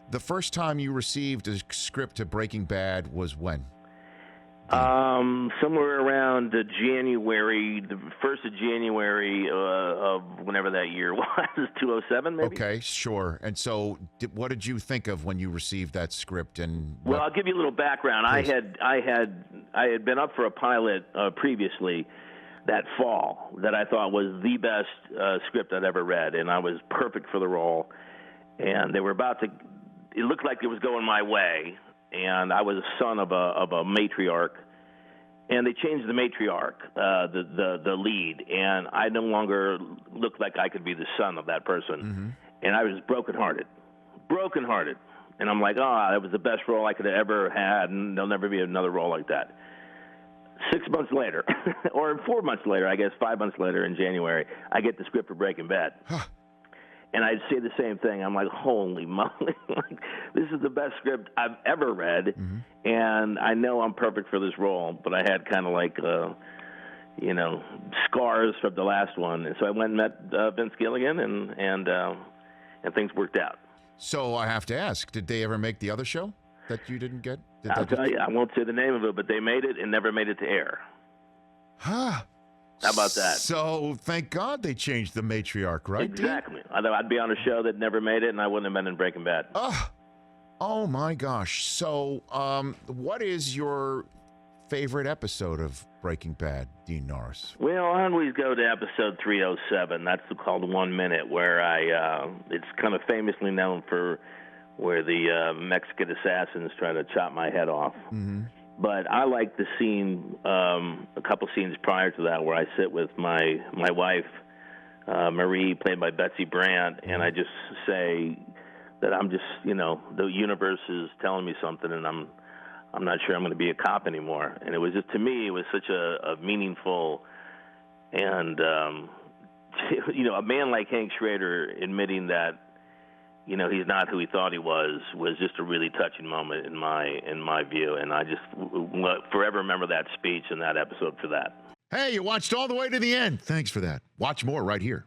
The first time you received a script to Breaking Bad was when? Somewhere around January, the 1st of January of whenever that year was, 2007 maybe? Okay, sure. And so what did you think of when you received that script? And Well, I'll give you a little background. Please. I had been up for a pilot previously that fall that I thought was the best script I'd ever read, and I was perfect for the role. And they were about to, it looked like it was going my way, and I was a son of a matriarch. And they changed the matriarch, the lead, and I no longer looked like I could be the son of that person. Mm-hmm. And I was brokenhearted. And I'm like, that was the best role I could have ever had, and there'll never be another role like that. 6 months later, or 4 months later, I guess 5 months later in January, I get the script for Breaking Bad. And I'd say the same thing. I'm like, holy moly, like, this is the best script I've ever read, Mm-hmm. and I know I'm perfect for this role, but I had kind of like, scars from the last one. And so I went and met Vince Gilligan, and things worked out. So I have to ask, did they ever make the other show that you didn't get? I'll tell you, I won't say the name of it, but they made it and never made it to air. Huh. How about that? So thank God they changed the matriarch, right? Dean? Exactly. I'd be on a show that never made it, and I wouldn't have been in Breaking Bad. Oh my gosh. So what is your favorite episode of Breaking Bad, Dean Norris? Well, I always go to episode 307. That's called 1 Minute, where it's kind of famously known for where the Mexican assassins try to chop my head off. Mm-hmm. But I like the scene, a couple scenes prior to that, where I sit with my wife, Marie, played by Betsy Brandt, and I just say that I'm just, the universe is telling me something, and I'm not sure I'm going to be a cop anymore. And it was just, to me, it was such a meaningful and, a man like Hank Schrader admitting that, he's not who he thought he was just a really touching moment in my view. And I just will forever remember that speech and that episode for that. Hey, you watched all the way to the end. Thanks for that. Watch more right here.